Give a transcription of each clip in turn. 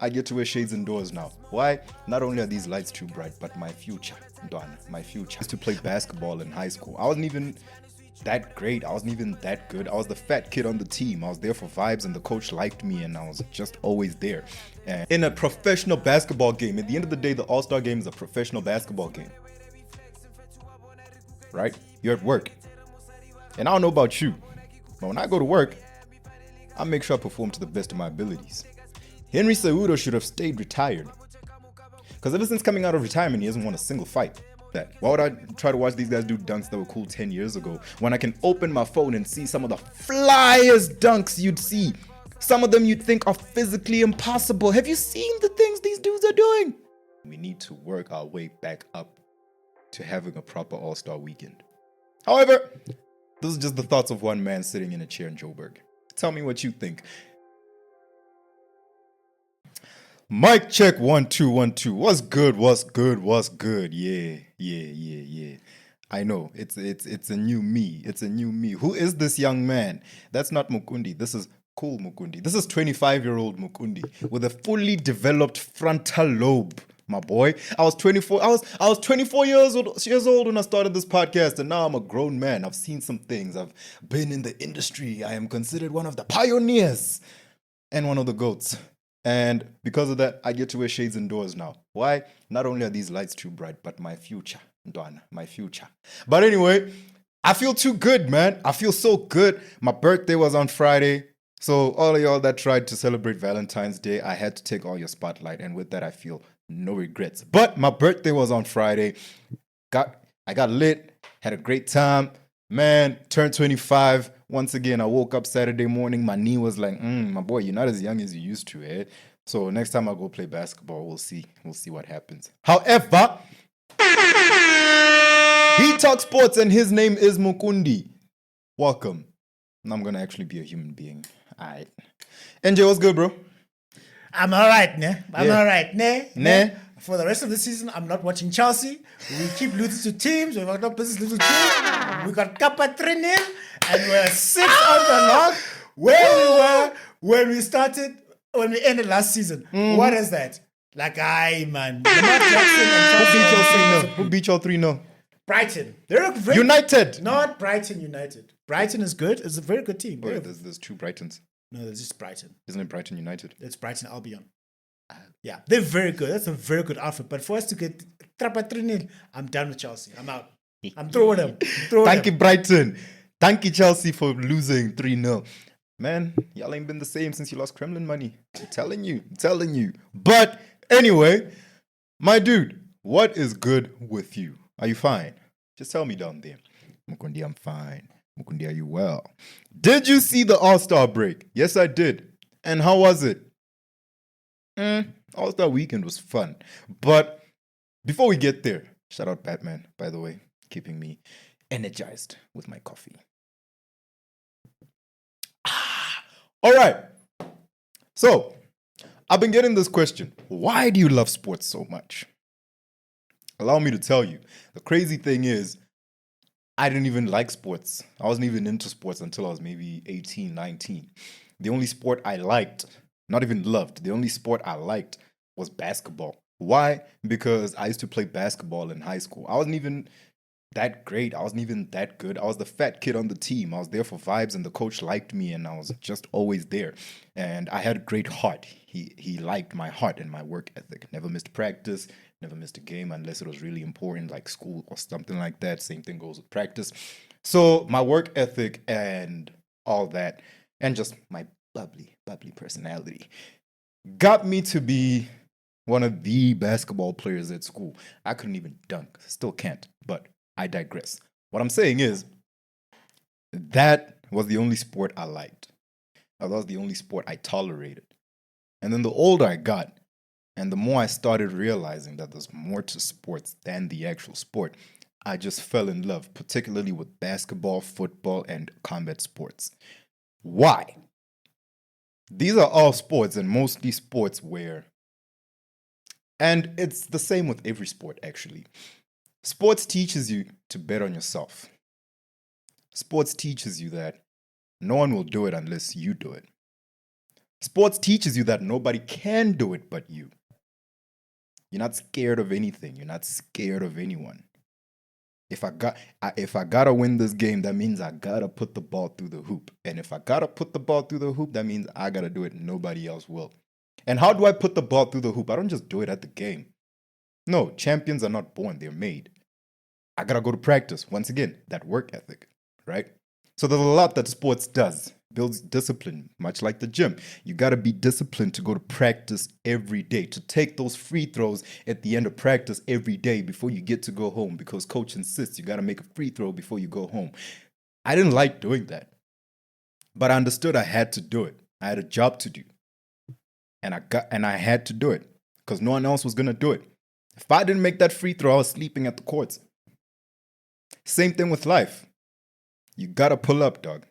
I get to wear shades indoors now. Why? Not only are these lights too bright, but my future, Donna, my future. I used to play basketball in high school. I wasn't even that great. I wasn't even that good. I was the fat kid on the team. I was there for vibes and the coach liked me and I was just always there. And in a professional basketball game, at the end of the day, the All-Star game is a professional basketball game. Right? You're at work. And I don't know about you, but when I go to work, I make sure I perform to the best of my abilities. Henry Cejudo should have stayed retired. Because ever since coming out of retirement, he hasn't won a single fight. Why would I try to watch these guys do dunks that were cool 10 years ago when I can open my phone and see some of the flyest dunks you'd see? Some of them you'd think are physically impossible. Have you seen the things these dudes are doing? We need to work our way back up to having a proper All-Star weekend. However, this is just the thoughts of one man sitting in a chair in Joburg. Tell me what you think. Mic check 1 2 1 2. What's good? What's good? What's good? Yeah. I know it's a new me. It's a new me. Who is this young man? That's not Mukundi. This is cool Mukundi. This is 25-year-old Mukundi with a fully developed frontal lobe. My boy, I was 24. I was 24 years old when I started this podcast, and now I'm a grown man. I've seen some things. I've been in the industry. I am considered one of the pioneers and one of the goats. And because of that, I get to wear shades indoors now. Why? Not only are these lights too bright, but my future, Donna, my future. But anyway, I feel too good, man. I feel so good. My birthday was on Friday. So all of y'all that tried to celebrate Valentine's Day, I had to take all your spotlight. And with that, I feel no regrets. But my birthday was on Friday. I got lit, had a great time. Man, turned 25. Once again, I woke up Saturday morning. My knee was like, my boy, you're not as young as you used to, eh? So next time I go play basketball, we'll see. We'll see what happens. However, he talks sports and his name is Mukundi. Welcome. And I'm going to actually be a human being. All right. NJ, what's good, bro? I'm all right, ne? All right, ne? Ne? For the rest of the season, I'm not watching Chelsea. We keep losing to teams. We've got no business losing to teams. We got Kappa 3-0, and we're 6 on the log where we were when we ended last season. Mm-hmm. What is that? Like, man. Lamar Jackson and Who beat y'all 3-0? Brighton. They're very United. Not Brighton United. Brighton is good. It's a very good team. Wait, there's two Brightons. No, it's just Brighton. Isn't it Brighton United? It's Brighton Albion. Yeah, they're very good. That's a very good outfit. But for us to get Trappa 3-0, I'm done with Chelsea. I'm out. I'm throwing them. Thank you, Brighton. Thank you, Chelsea, for losing 3-0. Man, y'all ain't been the same since you lost Kremlin money. I'm telling you. But anyway, my dude, what is good with you? Are you fine? Just tell me down there. Mukundi, I'm fine. Mukundi, are you well? Did you see the All-Star break? Yes, I did. And how was it? All-Star weekend was fun. But before we get there, shout out Batman, by the way, keeping me energized with my coffee. All right. So, I've been getting this question. Why do you love sports so much? Allow me to tell you. The crazy thing is, I didn't even like sports. I wasn't even into sports until I was maybe 18, 19. The only sport I liked, not even loved, the only sport I liked was basketball. Why? Because I used to play basketball in high school. I wasn't even that great. I wasn't even that good. I was the fat kid on the team. I was there for vibes and the coach liked me and I was just always there. And I had a great heart. He liked my heart and my work ethic. Never missed practice, never missed a game unless it was really important like school or something like that. Same thing goes with practice. So my work ethic and all that and just my bubbly personality got me to be one of the basketball players at school. I couldn't even dunk. Still can't, but I digress. What I'm saying is that was the only sport I liked. That was the only sport I tolerated. And then the older I got, and the more I started realizing that there's more to sports than the actual sport, I just fell in love, particularly with basketball, football, and combat sports. Why? These are all sports, and mostly sports where, and it's the same with every sport, actually. Sports teaches you to bet on yourself. Sports teaches you that no one will do it unless you do it. Sports teaches you that nobody can do it but you. You're not scared of anything. You're not scared of anyone. If I gotta win this game, that means I gotta put the ball through the hoop. And if I gotta put the ball through the hoop, that means I gotta do it. Nobody else will. And how do I put the ball through the hoop? I don't just do it at the game. No, champions are not born; they're made. I gotta go to practice. Once again, that work ethic, right? So there's a lot that sports does. Builds discipline, much like the gym. You gotta be disciplined to go to practice every day, to take those free throws at the end of practice every day before you get to go home, because coach insists you gotta make a free throw before you go home. I didn't like doing that, but I understood I had to do it. I had a job to do, and I had to do it because no one else was gonna do it. If I didn't make that free throw, I was sleeping at the courts. Same thing with life. You gotta pull up, dog.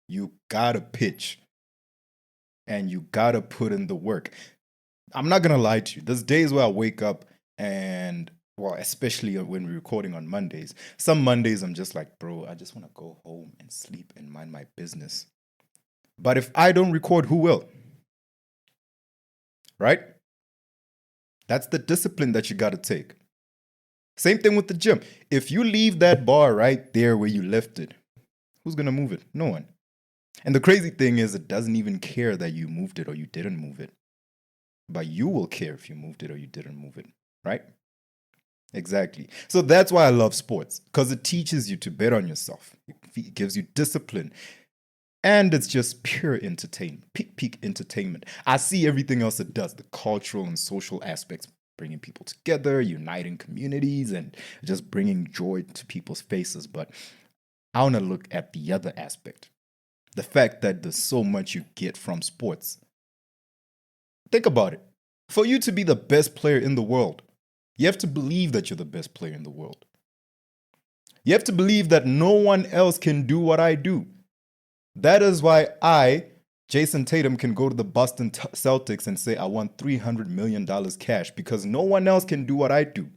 You gotta pitch. And you gotta put in the work. I'm not gonna lie to you. There's days where I wake up and, well, especially when we're recording on Mondays. Some Mondays I'm just like, bro, I just wanna go home and sleep and mind my business. But if I don't record, who will? Right? That's the discipline that you gotta take. Same thing with the gym. If you leave that bar right there where you left it, who's gonna move it? No one. And the crazy thing is, it doesn't even care that you moved it or you didn't move it. But you will care if you moved it or you didn't move it, right? Exactly. So that's why I love sports, because it teaches you to bet on yourself. It gives you discipline. And it's just pure entertainment, peak entertainment. I see everything else it does, the cultural and social aspects, bringing people together, uniting communities, and just bringing joy to people's faces. But I want to look at the other aspect. The fact that there's so much you get from sports. Think about it. For you to be the best player in the world, you have to believe that you're the best player in the world. You have to believe that no one else can do what I do. That is why I, Jason Tatum, can go to the Boston Celtics and say I want $300 million cash, because no one else can do what I do.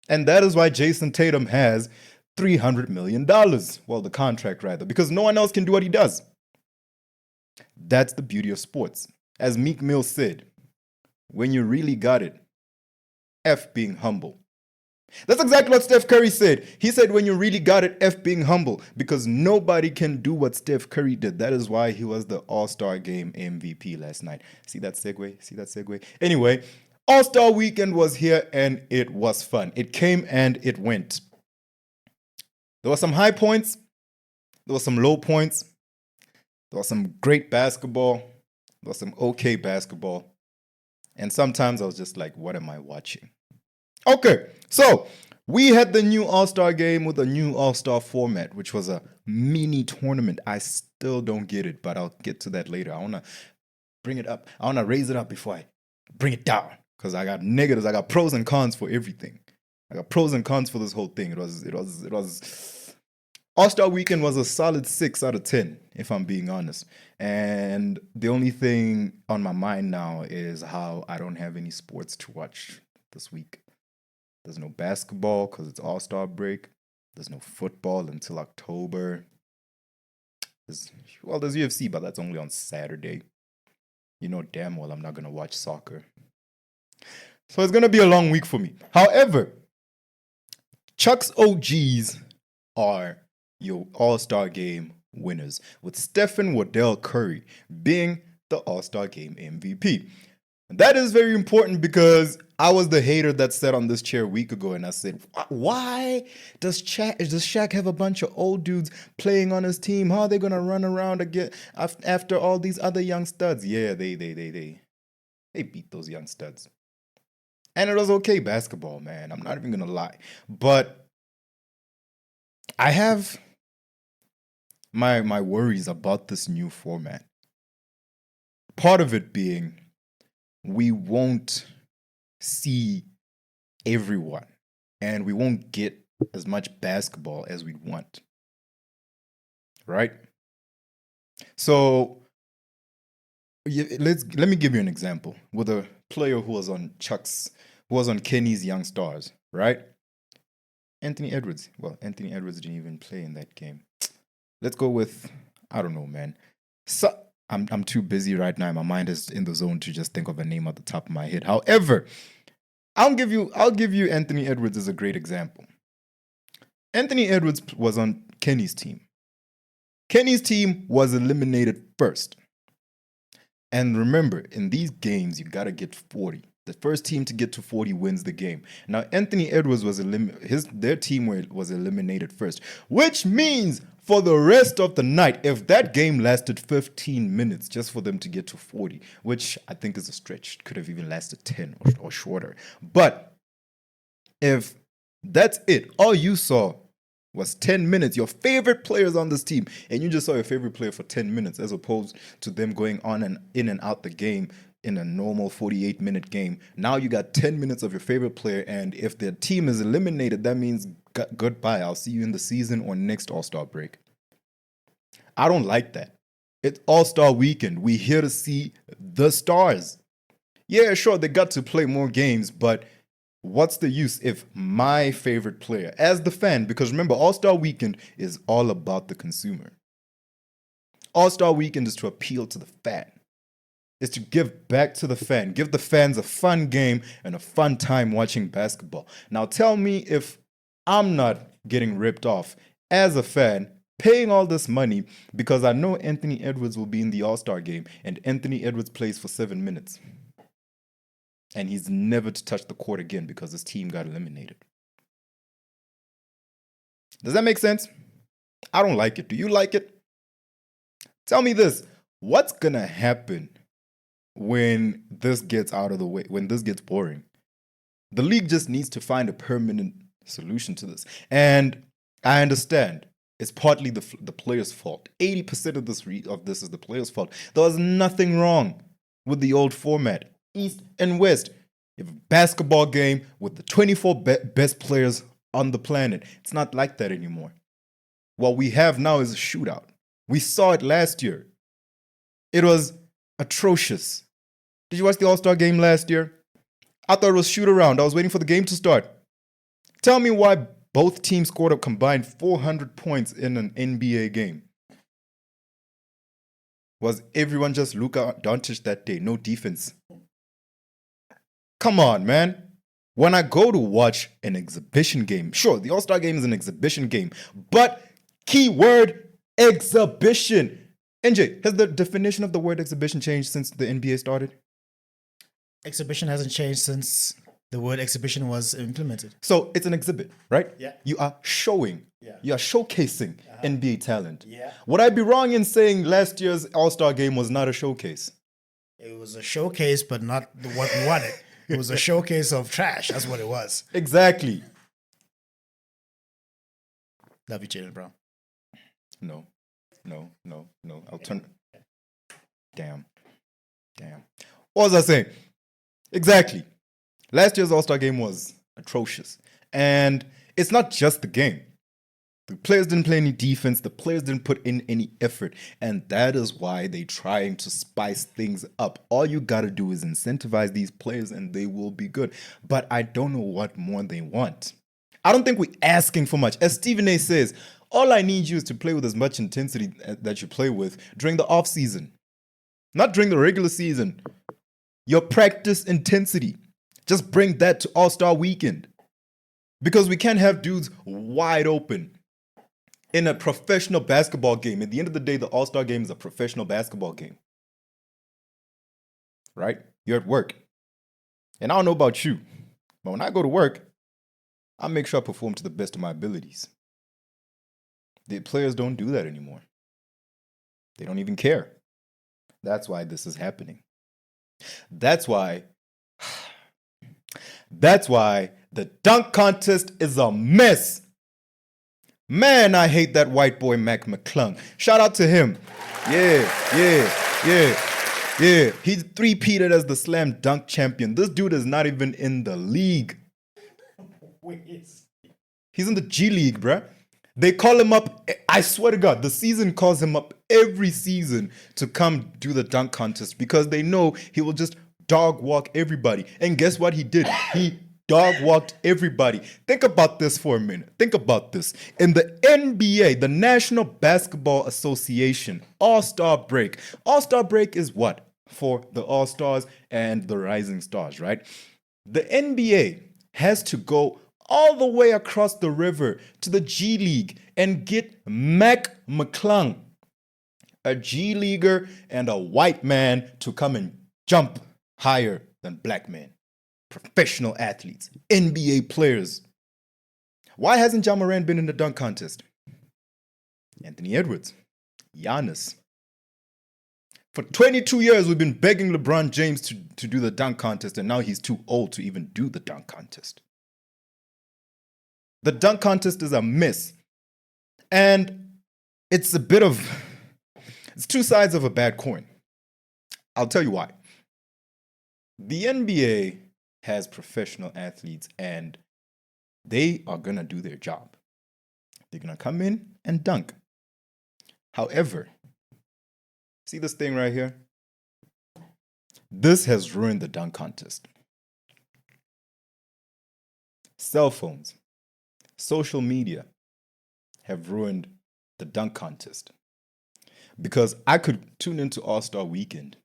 And that is why Jason Tatum has $300 million. Well, the contract rather, because no one else can do what he does. That's the beauty of sports. As Meek Mill said, when you really got it, F being humble. That's exactly what Steph Curry said. He said, when you really got it, F being humble, because nobody can do what Steph Curry did. That is why he was the All-Star Game MVP last night. See that segue? Anyway, All-Star Weekend was here and it was fun. It came and it went. There were some high points. There were some low points. There was some great basketball. There was some okay basketball. And sometimes I was just like, what am I watching? Okay, so we had the new All-Star Game with a new All-Star format, which was a mini tournament. I still don't get it, but I'll get to that later. I want to bring it up. I want to raise it up before I bring it down, because I got negatives. I got pros and cons for everything. I got pros and cons for this whole thing. It was All-Star Weekend was a solid 6 out of 10, if I'm being honest. And the only thing on my mind now is how I don't have any sports to watch this week. There's no basketball because it's All-Star break. There's no football until October. There's UFC, but that's only on Saturday. You know damn well I'm not going to watch soccer. So it's going to be a long week for me. However, Chuck's OGs are your All-Star Game winners, with Stephen Waddell Curry being the All-Star Game MVP. And that is very important, because I was the hater that sat on this chair a week ago and I said, why does Shaq have a bunch of old dudes playing on his team? How are they going to run around again after all these other young studs? Yeah, they beat those young studs. And it was okay basketball, man. I'm not even going to lie. But I have my worries about this new format. Part of it being, we won't see everyone, and we won't get as much basketball as we want. Right? So let me give you an example with a player who was on Kenny's Young Stars, right? Anthony Edwards. Well, Anthony Edwards didn't even play in that game. Let's go with, I don't know, man. I'm too busy right now. My mind is in the zone to just think of a name at the top of my head. However, I'll give you Anthony Edwards as a great example. Anthony Edwards was on Kenny's team. Kenny's team was eliminated first. And remember, in these games, you got to get 40. The first team to get to 40 wins the game. Now, Anthony Edwards was their team was eliminated first, which means for the rest of the night, if that game lasted 15 minutes just for them to get to 40, which I think is a stretch, could have even lasted 10 or shorter. But if that's it, all you saw was 10 minutes, your favorite players on this team, and you just saw your favorite player for 10 minutes as opposed to them going on and in and out the game in a normal 48-minute game. Now you got 10 minutes of your favorite player, and if their team is eliminated, that means goodbye. I'll see you in the season or next All-Star break. I don't like that. It's All-Star weekend. We're here to see the stars. Yeah, sure, they got to play more games, but what's the use if my favorite player, as the fan, because remember, All-Star weekend is all about the consumer. All-Star weekend is to appeal to the fan. Is to give back to the fan, give the fans a fun game and a fun time watching basketball. Now tell me if I'm not getting ripped off as a fan, paying all this money because I know Anthony Edwards will be in the All-Star game and Anthony Edwards plays for 7 minutes. And he's never to touch the court again because his team got eliminated. Does that make sense? I don't like it. Do you like it? Tell me this. What's going to happen when this gets out of the way, when this gets boring? The league just needs to find a permanent solution to this. And I understand it's partly the player's fault. 80% of this is the player's fault. There was nothing wrong with the old format, East and West. You have a basketball game with the 24 best players on the planet. It's not like that anymore. What we have now is a shootout. We saw it last year. It was atrocious. Did you watch the All-Star game last year? I thought it was shoot around. I was waiting for the game to start. Tell me why both teams scored a combined 400 points in an NBA game. Was everyone just Luka Doncic that day? No defense. Come on, man. When I go to watch an exhibition game, sure, the All-Star game is an exhibition game, but keyword exhibition. NJ, has the definition of the word exhibition changed since the NBA started? Exhibition hasn't changed since the word exhibition was implemented. So it's an exhibit, right? Yeah. You are showing. Yeah. You are showcasing NBA talent. Yeah. Would I be wrong in saying last year's All-Star game was not a showcase? It was a showcase, but not what we wanted. It was a showcase of trash. That's what it was. Exactly. Love you, Jalen Brown. No. I'll turn. Damn. What was I saying? Exactly. Last year's All-Star game was atrocious. And it's not just the game. The players didn't play any defense. The players didn't put in any effort. And that is why they're trying to spice things up. All you got to do is incentivize these players and they will be good. But I don't know what more they want. I don't think we're asking for much. As Stephen A says, all I need you is to play with as much intensity that you play with during the off season. Not during the regular season. Your practice intensity. Just bring that to All-Star weekend. Because we can't have dudes wide open in a professional basketball game. At the end of the day, the All-Star game is a professional basketball game. Right? You're at work. And I don't know about you, but when I go to work, I make sure I perform to the best of my abilities. The players don't do that anymore. They don't even care. That's why this is happening. That's why the dunk contest is a mess. Man, I hate that white boy Mac McClung. Shout out to him. Yeah. He's three-peated as the slam dunk champion. This dude is not even in the league. He's in the G League, bruh. They call him up. I swear to God, the season calls him up every season to come do the dunk contest because they know he will just dog walk everybody. And guess what he did? He dog walked everybody. Think about this for a minute. Think about this. In the NBA, the National Basketball Association, All-Star break. All-Star break is what? For the All-Stars and the Rising Stars, right? The NBA has to go all the way across the river to the G League and get Mac McClung, a G Leaguer and a white man, to come and jump higher than black men. Professional athletes, NBA players. Why hasn't Ja Morant been in the dunk contest? Anthony Edwards, Giannis. For 22 years, we've been begging LeBron James to do the dunk contest, and now he's too old to even do the dunk contest. The dunk contest is a mess. And it's two sides of a bad coin. I'll tell you why. The NBA has professional athletes, and they are going to do their job. They're going to come in and dunk. However, see this thing right here? This has ruined the dunk contest. Cell phones, social media have ruined the dunk contest. Because I could tune into All-Star Weekend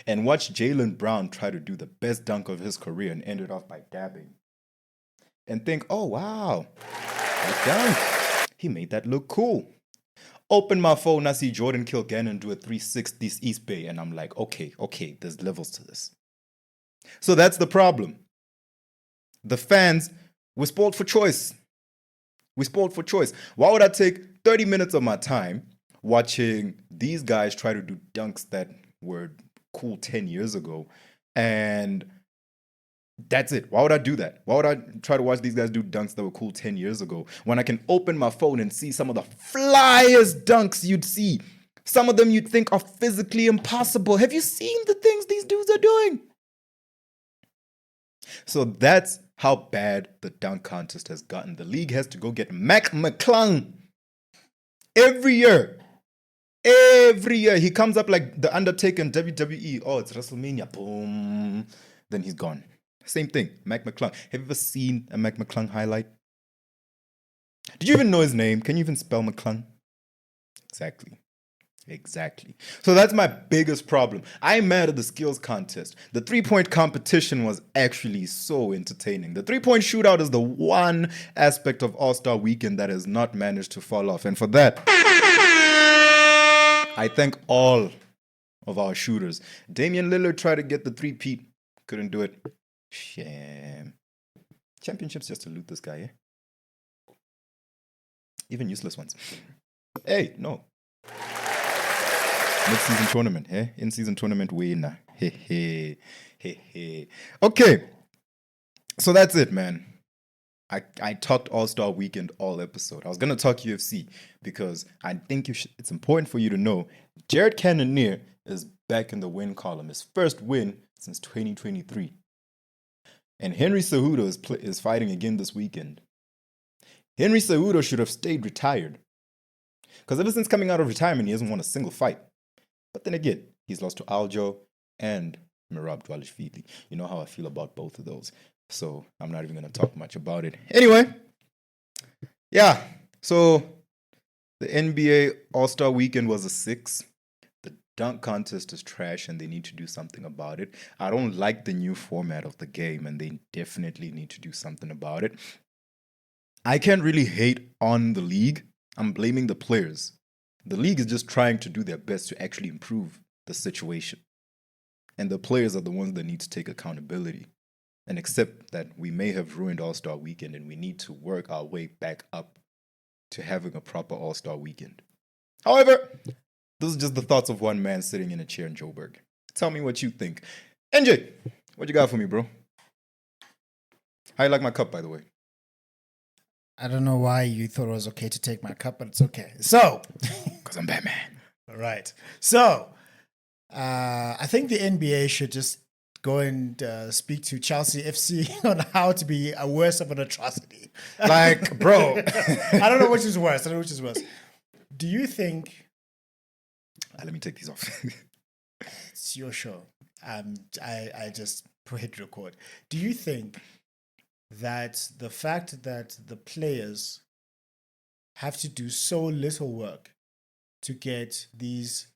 and watch Jaylen Brown try to do the best dunk of his career and end it off by dabbing. And think, oh, wow, that dunk, he made that look cool. Open my phone, I see Jordan Kilgannon do a 360 East Bay, and I'm like, okay, there's levels to this. So that's the problem. The fans, we're spoiled for choice. Why would I take 30 minutes of my time watching these guys try to do dunks that were cool 10 years ago, and that's it? Why would I do that? Why would I try to watch these guys do dunks that were cool 10 years ago when I can open my phone and see some of the flyest dunks you'd see? Some of them you'd think are physically impossible. Have you seen the things these dudes are doing? So that's how bad the dunk contest has gotten. The league has to go get Mac McClung every year. Every year. He comes up like The Undertaker in WWE. Oh, it's WrestleMania. Boom. Then he's gone. Same thing. Mac McClung. Have you ever seen a Mac McClung highlight? Did you even know his name? Can you even spell McClung? Exactly. So that's my biggest problem. I'm mad at the skills contest. The 3-point competition was actually so entertaining. The 3-point shootout is the one aspect of All-Star Weekend that has not managed to fall off. And for that, I thank all of our shooters. Damian Lillard tried to get the 3-peat. Couldn't do it. Shame. Championships just to loot this guy, eh? Even useless ones. Hey, no. Mid-season tournament, eh? In-season tournament winner. Hey. Okay. So that's it, man. I talked All-Star Weekend all episode. I was going to talk UFC because I think it's important for you to know Jared Cannonier is back in the win column. His first win since 2023. And Henry Cejudo is fighting again this weekend. Henry Cejudo should have stayed retired. Because ever since coming out of retirement, he hasn't won a single fight. But then again, he's lost to Aljo and Merab Dvalishvili. You know how I feel about both of those. So I'm not even going to talk much about it. Anyway, yeah. So the NBA All-Star Weekend was a 6. The dunk contest is trash and they need to do something about it. I don't like the new format of the game and they definitely need to do something about it. I can't really hate on the league. I'm blaming the players. The league is just trying to do their best to actually improve the situation. And the players are the ones that need to take accountability and accept that we may have ruined All-Star Weekend and we need to work our way back up to having a proper All-Star Weekend. However, this is just the thoughts of one man sitting in a chair in Joburg. Tell me what you think. NJ, what you got for me, bro? How you like my cup, by the way? I don't know why you thought it was okay to take my cup, but it's okay. So, Because I'm Batman. All right. So, I think the NBA should just go and speak to Chelsea FC on how to be a worse of an atrocity. Like, bro. I don't know which is worse. Do you think... Let me take these off. It's your show. I just hit record. Do you think that the fact that the players have to do so little work to get these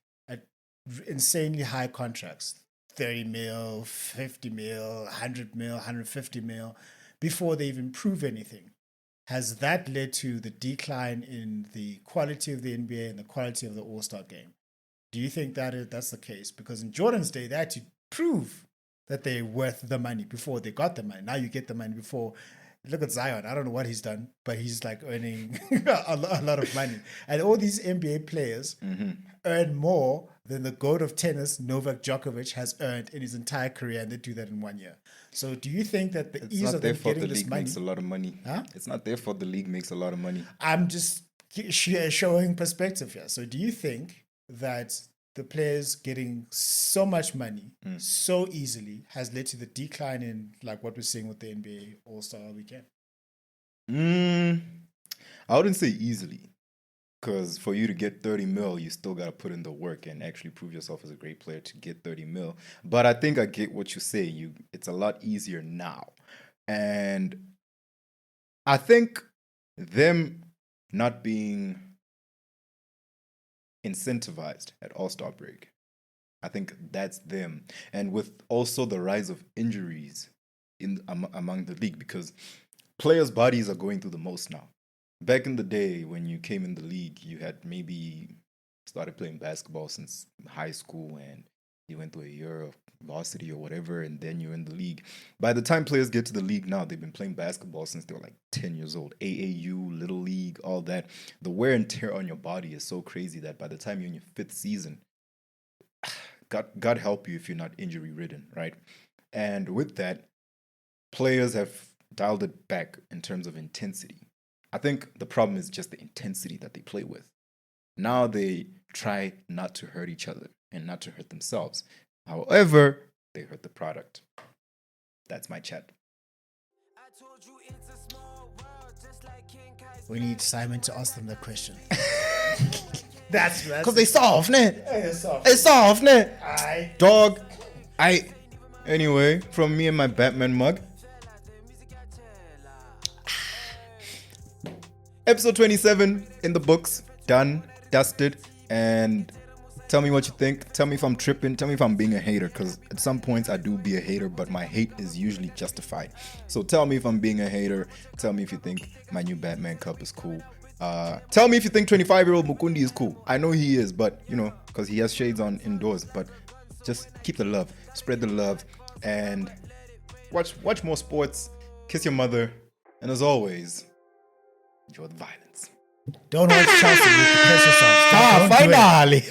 insanely high contracts, 30 mil, 50 mil, 100 mil, 150 mil, before they even prove anything, has that led to the decline in the quality of the NBA and the quality of the All-Star game? Do you think that's the case? Because in Jordan's day, they had to prove that they're worth the money before they got the money. Now you get the money before. Look at Zion. I don't know what he's done, but he's like earning a lot of money. And all these NBA players earn more than the GOAT of tennis, Novak Djokovic, has earned in his entire career, and they do that in 1 year. So do you think that the ease of them getting this money... It's not their fault the league makes a lot of money. Huh? It's not their fault the league makes a lot of money. I'm just showing perspective here. So do you think that the players getting so much money so easily has led to the decline in like what we're seeing with the NBA All-Star weekend? I wouldn't say easily, because for you to get 30 mil, you still got to put in the work and actually prove yourself as a great player to get 30 mil. But I think I get what you say. It's a lot easier now. And I think them not being incentivized at All-Star break, I think that's them. And with also the rise of injuries among the league, because players' bodies are going through the most now. Back in the day when you came in the league, you had maybe started playing basketball since high school and you went through a year of varsity or whatever, and then you're in the league. By the time players get to the league now, they've been playing basketball since they were like 10 years old. AAU, Little League, all that. The wear and tear on your body is so crazy that by the time you're in your 5th season, God help you if you're not injury-ridden, right? And with that, players have dialed it back in terms of intensity. I think the problem is just the intensity that they play with. Now they try not to hurt each other and not to hurt themselves. However, they hurt the product. That's my chat. We need Simon to ask them the question. That's because they soft, ne? soft. They soft, ne? Aye. Dog. Anyway, from me and my Batman mug. Episode 27 in the books. Done, dusted, and tell me what you think. Tell me if I'm tripping. Tell me if I'm being a hater, because at some points I do be a hater, but my hate is usually justified. So tell me if I'm being a hater. Tell me if you think my new Batman cup is cool. Tell me if you think 25-year-old Mukundi is cool. I know he is, but, because he has shades on indoors. But just keep the love. Spread the love. And watch more sports. Kiss your mother. And as always, enjoy the violence. Don't watch Chelsea. You depress yourself. Don't do it. Finally.